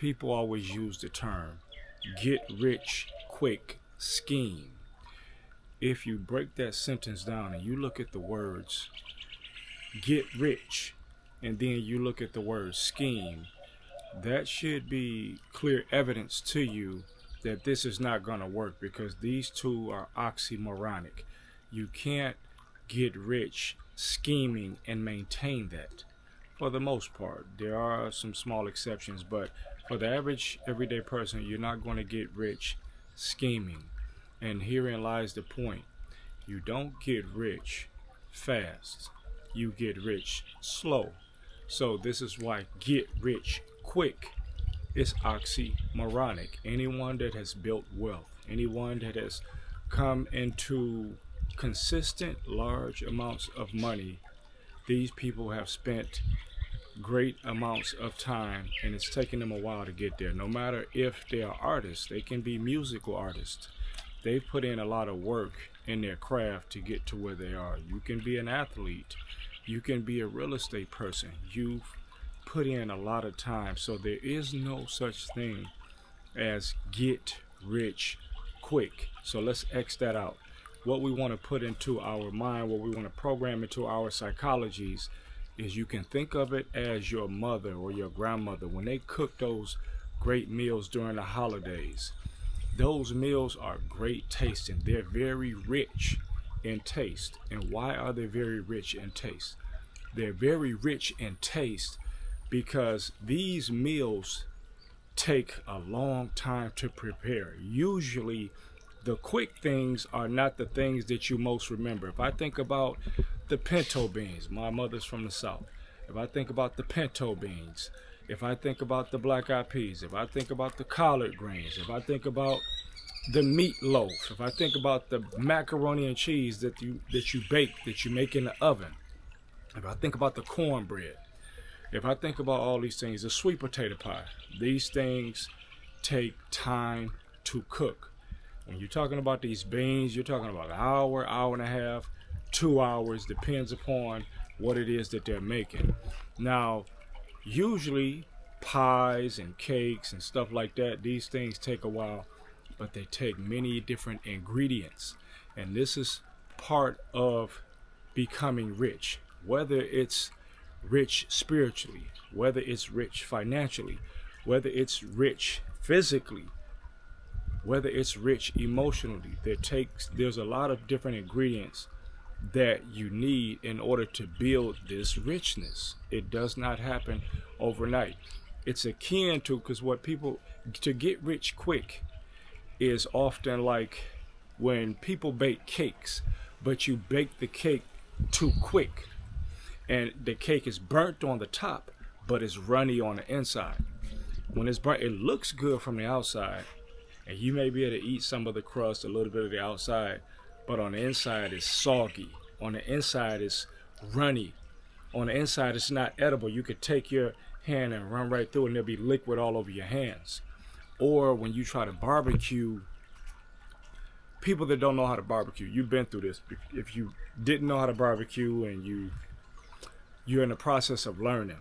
people always use the term get rich quick scheme. If you break that sentence down and you look at the words get rich and then you look at the word scheme, that should be clear evidence to you that this is not going to work, because these two are oxymoronic. You can't get rich scheming and maintain that. For the most part, there are some small exceptions, but for the average everyday person, you're not going to get rich scheming. And herein lies the point. You don't get rich fast. You get rich slow. So this is why get rich quick is oxymoronic. Anyone that has built wealth, anyone that has come into consistent large amounts of money, these people have spent great amounts of time, and it's taken them a while to get there. No matter if they are artists, they can be musical artists. They've put in a lot of work in their craft to get to where they are. You can be an athlete. You can be a real estate person. You've put in a lot of time. So there is no such thing as get rich quick. So let's X that out. What we want to put into our mind, what we want to program into our psychologies, is you can think of it as your mother or your grandmother. When they cook those great meals during the holidays, those meals are great tasting. They're very rich in taste. And why are they very rich in taste? They're very rich in taste because these meals take a long time to prepare. Usually the quick things are not the things that you most remember. If I think about the pinto beans, my mother's from the South. If I think about the pinto beans, if I think about the black eyed peas, if I think about the collard greens, if I think about the meatloaf, if I think about the macaroni and cheese that you bake, that you make in the oven, if I think about the cornbread, if I think about all these things, the sweet potato pie, these things take time to cook. When you're talking about these beans, you're talking about an hour, hour and a half, 2 hours, depends upon what it is that they're making. Now, usually pies and cakes and stuff like that, these things take a while, but they take many different ingredients. And this is part of becoming rich, whether it's rich spiritually, whether it's rich financially, whether it's rich physically, whether it's rich emotionally. There's a lot of different ingredients that you need in order to build this richness. It does not happen overnight. It's akin to, because to get rich quick is often like when people bake cakes, but you bake the cake too quick and the cake is burnt on the top, but it's runny on the inside. When it's burnt, it looks good from the outside, and you may be able to eat some of the crust, a little bit of the outside, but on the inside it's soggy. On the inside it's runny. On the inside it's not edible. You could take your hand and run right through it and there'll be liquid all over your hands. Or when you try to barbecue, people that don't know how to barbecue, you've been through this. If you didn't know how to barbecue and you're in the process of learning,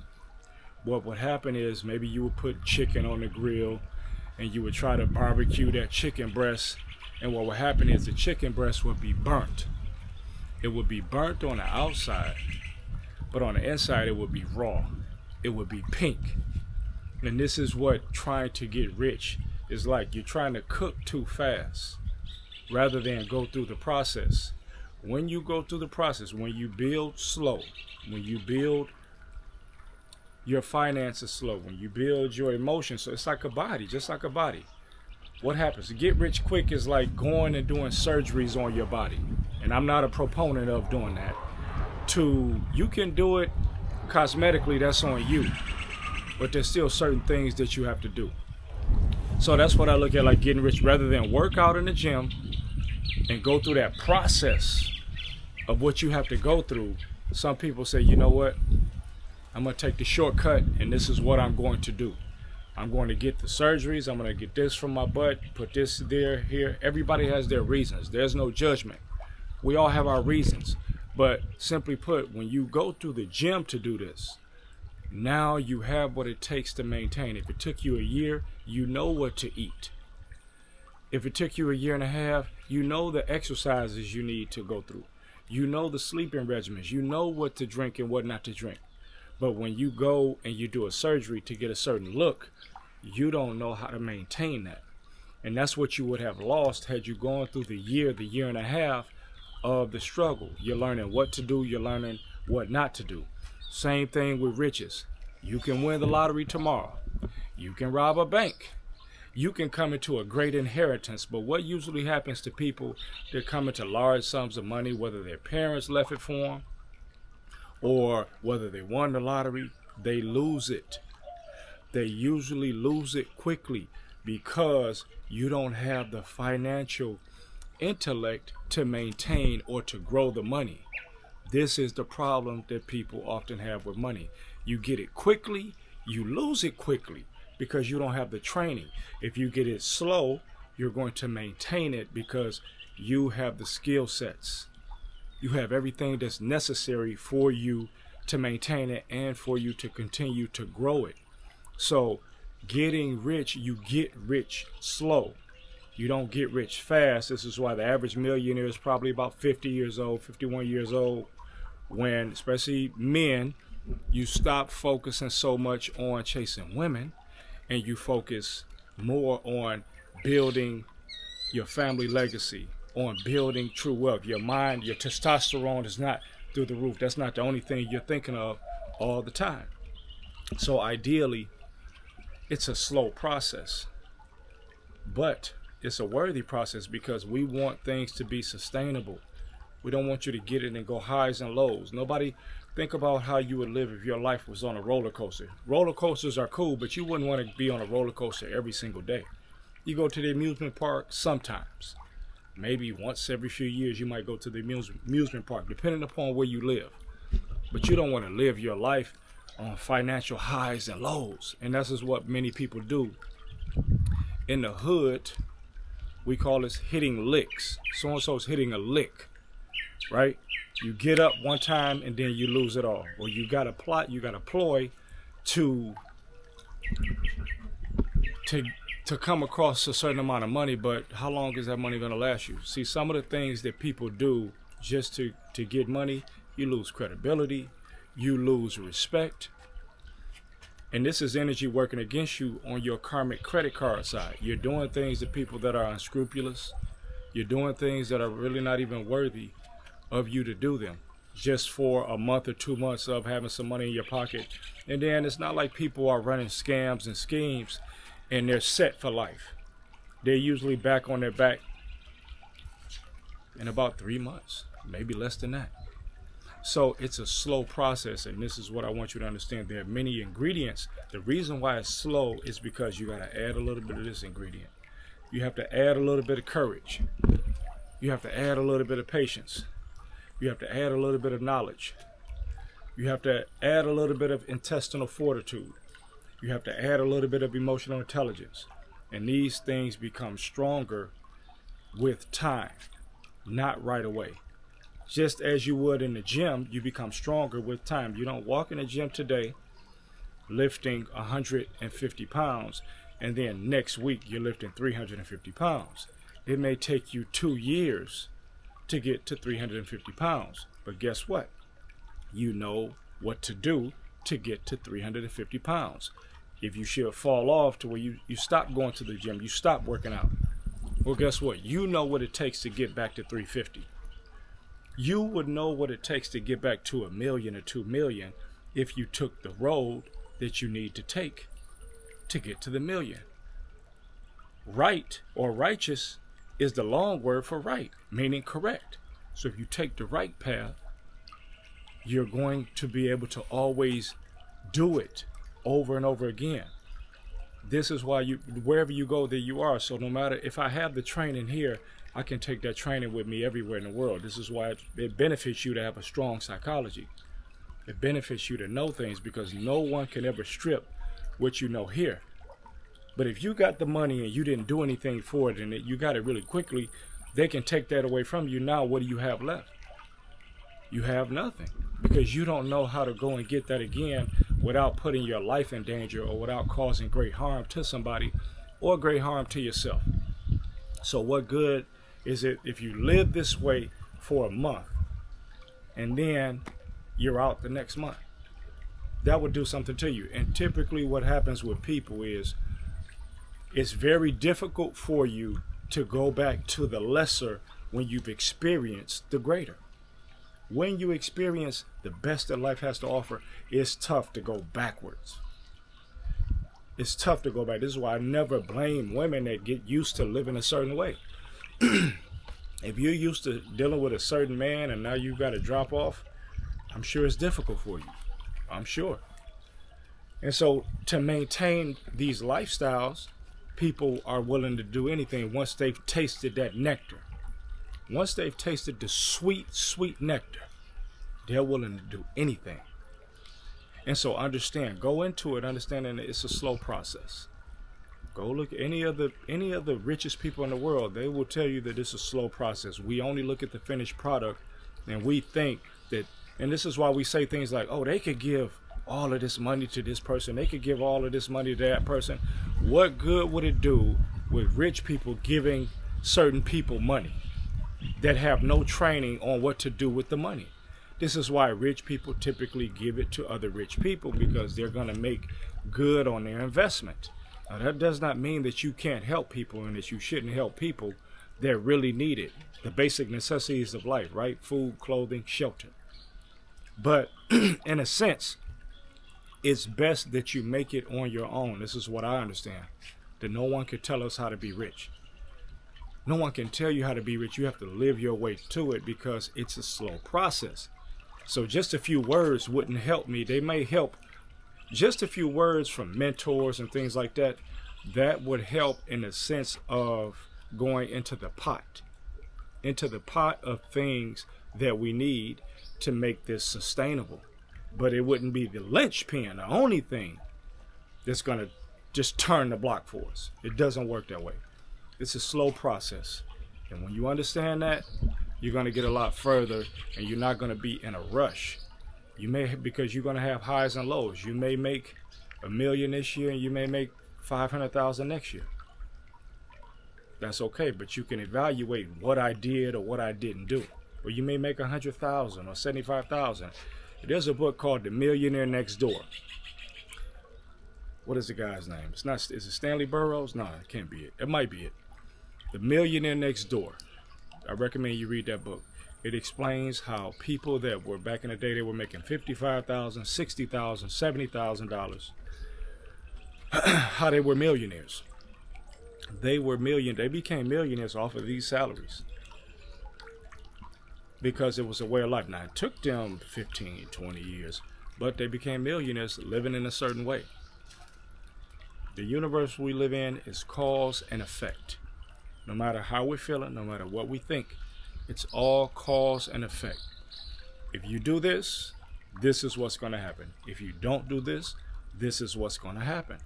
what would happen is maybe you would put chicken on the grill and you would try to barbecue that chicken breast, and what would happen is the chicken breast would be burnt. It would be burnt on the outside, but on the inside it would be raw. It would be pink. And this is what trying to get rich is like. You're trying to cook too fast rather than go through the process. When you go through the process, when you build slow, when you build your finances slow, when you build your emotions, so it's like a body, just like a body. What happens? To get rich quick is like going and doing surgeries on your body. And I'm not a proponent of doing that. You can do it cosmetically, that's on you. But there's still certain things that you have to do. So that's what I look at like getting rich, rather than work out in the gym and go through that process of what you have to go through. Some people say, you know what? I'm going to take the shortcut and this is what I'm going to do. I'm going to get the surgeries. I'm going to get this from my butt, put this there, here. Everybody has their reasons. There's no judgment. We all have our reasons. But simply put, when you go to the gym to do this, Now you have what it takes to maintain. If it took you a year, you know what to eat. If it took you a year and a half, you know the exercises you need to go through. You know the sleeping regimens. You know what to drink and what not to drink. But when you go and you do a surgery to get a certain look, you don't know how to maintain that. And that's what you would have lost had you gone through the year and a half of the struggle. You're learning what to do. You're learning what not to do. Same thing with riches. You can win the lottery tomorrow. You can rob a bank. You can come into a great inheritance. But what usually happens to people that come into large sums of money, whether their parents left it for them or whether they won the lottery, they lose it. They usually lose it quickly because you don't have the financial intellect to maintain or to grow the money. This is the problem that people often have with money. You get it quickly, you lose it quickly because you don't have the training. If you get it slow, you're going to maintain it because you have the skill sets. You have everything that's necessary for you to maintain it and for you to continue to grow it. So getting rich, you get rich slow. You don't get rich fast. This is why the average millionaire is probably about 50 years old, 51 years old, when, especially men, you stop focusing so much on chasing women and you focus more on building your family legacy, on building true wealth. Your mind, your testosterone is not through the roof. That's not the only thing you're thinking of all the time. So ideally, it's a slow process, but it's a worthy process because we want things to be sustainable. We don't want you to get it and go highs and lows. Nobody think about how you would live if your life was on a roller coaster. Roller coasters are cool, but you wouldn't want to be on a roller coaster every single day. You go to the amusement park sometimes. Maybe once every few years you might go to the amusement park, depending upon where you live. But you don't want to live your life on financial highs and lows. And this is what many people do. In the hood, we call this hitting licks. So-and-so's hitting a lick, right? You get up one time and then you lose it all. Or you got a plot, you got a ploy to come across a certain amount of money, but how long is that money going to last you? See, some of the things that people do just to get money, you lose credibility, you lose respect. And this is energy working against you on your karmic credit card side. You're doing things to people that are unscrupulous. You're doing things that are really not even worthy of you to do them, just for a month or 2 months of having some money in your pocket. And then it's not like people are running scams and schemes and they're set for life. They're usually back on their back in about 3 months, maybe less than that. So it's a slow process, and this is what I want you to understand. There are many ingredients. The reason why it's slow is because you got to add a little bit of this ingredient. You have to add a little bit of courage. You have to add a little bit of patience. You have to add a little bit of knowledge. You have to add a little bit of intestinal fortitude. You have to add a little bit of emotional intelligence. And these things become stronger with time, not right away. Just as you would in the gym, you become stronger with time. You don't walk in the gym today lifting 150 pounds, and then next week you're lifting 350 pounds. It may take you 2 years to get to 350 pounds. But guess what? You know what to do to get to 350 pounds. If you should fall off to where you stop going to the gym, you stop working out, well, guess what? You know what it takes to get back to 350. You would know what it takes to get back to 1 million or 2 million if you took the road that you need to take to get to the million. Right or righteous is the long word for right, meaning correct. So if you take the right path, you're going to be able to always do it over and over again. This is why wherever you go, there you are. So no matter if I have the training here, I can take that training with me everywhere in the world. This is why it benefits you to have a strong psychology. It benefits you to know things because no one can ever strip what you know here. But if you got the money and you didn't do anything for it and you got it really quickly, they can take that away from you. Now, what do you have left? You have nothing because you don't know how to go and get that again without putting your life in danger or without causing great harm to somebody or great harm to yourself. So what good is it if you live this way for a month and then you're out the next month? That would do something to you. And typically what happens with people is it's very difficult for you to go back to the lesser when you've experienced the greater. When you experience the best that life has to offer, it's tough to go backwards. It's tough to go back. This is why I never blame women that get used to living a certain way. If you're used to dealing with a certain man and now you've got to drop off, I'm sure it's difficult for you. I'm sure. And so to maintain these lifestyles, people are willing to do anything once they've tasted that nectar. Once they've tasted the sweet, sweet nectar, they're willing to do anything. And so understand, go into it understanding that it's a slow process. Go look at any of the richest people in the world. They will tell you that it's a slow process. We only look at the finished product and we think that, and this is why we say things like, oh, they could give all of this money to this person. They could give all of this money to that person. What good would it do with rich people giving certain people money that have no training on what to do with the money? This is why rich people typically give it to other rich people, because they're going to make good on their investment. Now, that does not mean that you can't help people and that you shouldn't help people that really need it. The basic necessities of life, right? Food, clothing, shelter. But in a sense, it's best that you make it on your own. This is what I understand. That no one can tell us how to be rich. No one can tell you how to be rich. You have to live your way to it because it's a slow process. So just a few words wouldn't help me. They may help. Just a few words from mentors and things like that, that would help in the sense of going into the pot of things that we need to make this sustainable. But it wouldn't be the linchpin, the only thing that's going to just turn the block for us. It doesn't work that way. It's a slow process. And when you understand that, you're going to get a lot further and you're not going to be in a rush. You may, because you're going to have highs and lows. You may make $1 million this year and you may make 500,000 next year. That's okay, but you can evaluate what I did or what I didn't do. Or you may make 100,000 or 75,000. There's a book called The Millionaire Next Door. What is the guy's name? It's not. Is it Stanley Burroughs? No, it can't be it. It might be it. The Millionaire Next Door. I recommend you read that book. It explains how people that were back in the day, they were making $55,000, $60,000, $70,000. How they were millionaires. They became millionaires off of these salaries. Because it was a way of life. Now, it took them 15, 20 years, but they became millionaires living in a certain way. The universe we live in is cause and effect. No matter how we're feeling, no matter what we think, it's all cause and effect. If you do this, this is what's going to happen. If you don't do this, this is what's going to happen.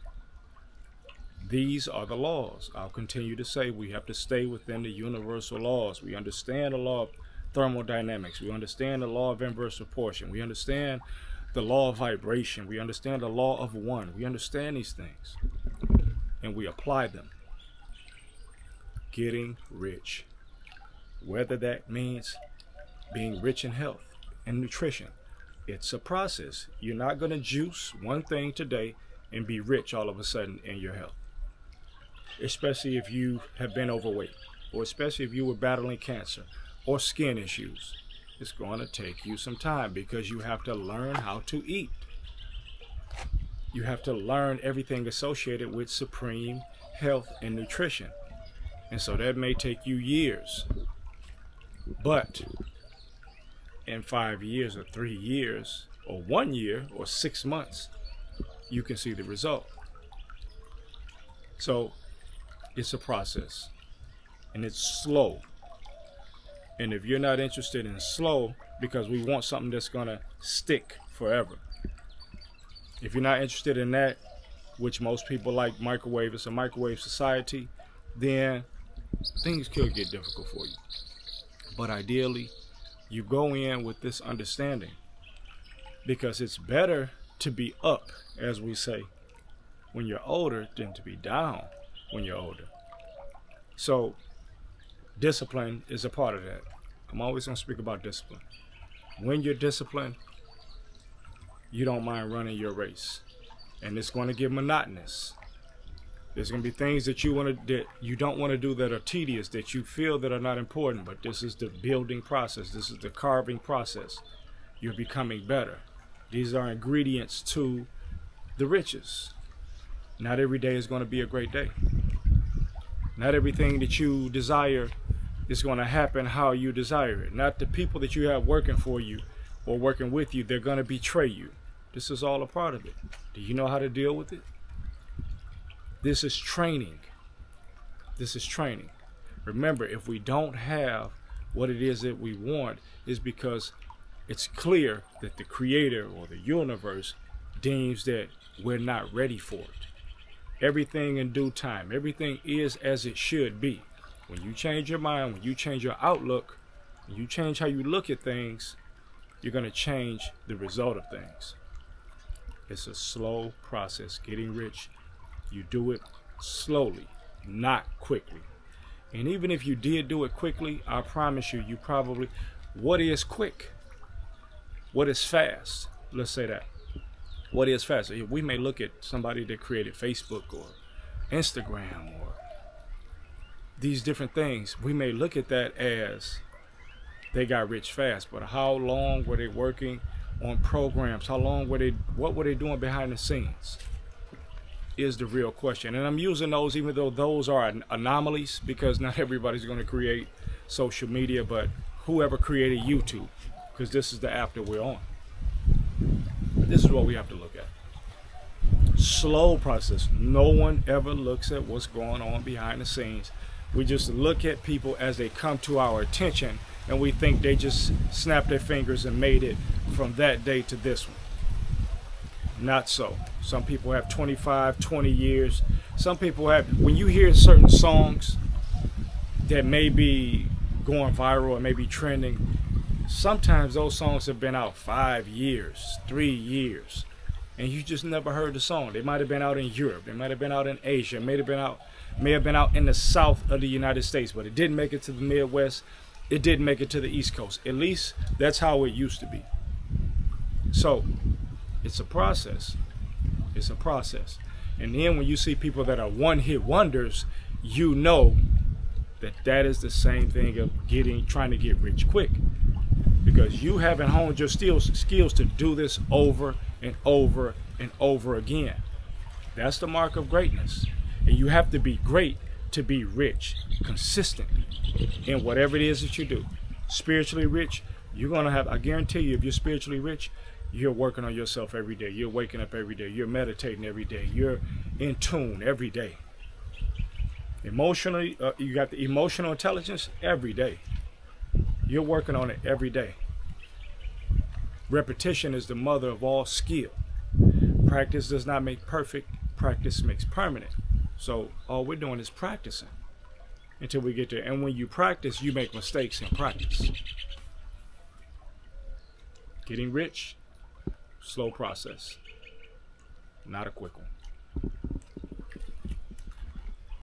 These are the laws. I'll continue to say we have to stay within the universal laws. We understand the law of thermodynamics. We understand the law of inverse proportion. We understand the law of vibration. We understand the law of one. We understand these things and we apply them. Getting rich, whether that means being rich in health and nutrition, it's a process. You're not going to juice one thing today and be rich all of a sudden in your health, especially if you have been overweight, or especially if you were battling cancer or skin issues. It's going to take you some time because you have to learn how to eat. You have to learn everything associated with supreme health and nutrition. And so that may take you years. But in 5 years or 3 years or 1 year or 6 months, you can see the result. So it's a process and it's slow. And if you're not interested in slow, because we want something that's going to stick forever. If you're not interested in that, which most people like microwave, it's a microwave society, then things could get difficult for you. But ideally, you go in with this understanding, because it's better to be up, as we say, when you're older than to be down when you're older. So discipline is a part of that. I'm always going to speak about discipline. When you're disciplined, you don't mind running your race. And it's going to get monotonous. There's going to be things that you don't want to do that are tedious, that you feel that are not important, but this is the building process. This is the carving process. You're becoming better. These are ingredients to the riches. Not every day is going to be a great day. Not everything that you desire is going to happen how you desire it. Not the people that you have working for you or working with you, they're going to betray you. This is all a part of it. Do you know how to deal with it? This is training. This is training. Remember, if we don't have what it is that we want, is because it's clear that the Creator or the universe deems that we're not ready for it. Everything in due time. Everything is as it should be. When you change your mind, when you change your outlook, when you change how you look at things, you're going to change the result of things. It's a slow process. Getting rich, you do it slowly, not quickly. And even if you did do it quickly, I promise you, what is quick? What is fast? Let's say that. What is fast? We may look at somebody that created Facebook or Instagram or these different things. We may look at that as they got rich fast, but how long were they working on programs? What were they doing behind the scenes is the real question. And I'm using those even though those are anomalies, because not everybody's going to create social media, but whoever created YouTube, because this is the app that we're on. This is what we have to look at. Slow process. No one ever looks at what's going on behind the scenes. We just look at people as they come to our attention, and we think they just snapped their fingers and made it from that day to this one. Not so. Some people have 25, 20 years. Some people have, when you hear certain songs that may be going viral or may be trending, sometimes those songs have been out 5 years, 3 years, and you just never heard the song. They might have been out in Europe. They might have been out in Asia. May have been out in the south of the United States, but it didn't make it to the Midwest. It didn't make it to the East Coast. At least that's how it used to be. So it's a process. It's a process. And then when you see people that are one-hit wonders, you know that is the same thing of trying to get rich quick, because you haven't honed your skills to do this over and over and over again. That's the mark of greatness. And you have to be great to be rich consistently in whatever it is that you do. Spiritually rich, you're going to have, I guarantee you, if you're spiritually rich, you're working on yourself every day. You're waking up every day. You're meditating every day. You're in tune every day. Emotionally, you got the emotional intelligence every day. You're working on it every day. Repetition is the mother of all skill. Practice does not make perfect. Practice makes permanent. So all we're doing is practicing until we get there. And when you practice, you make mistakes in practice. Getting rich, slow process, not a quick one.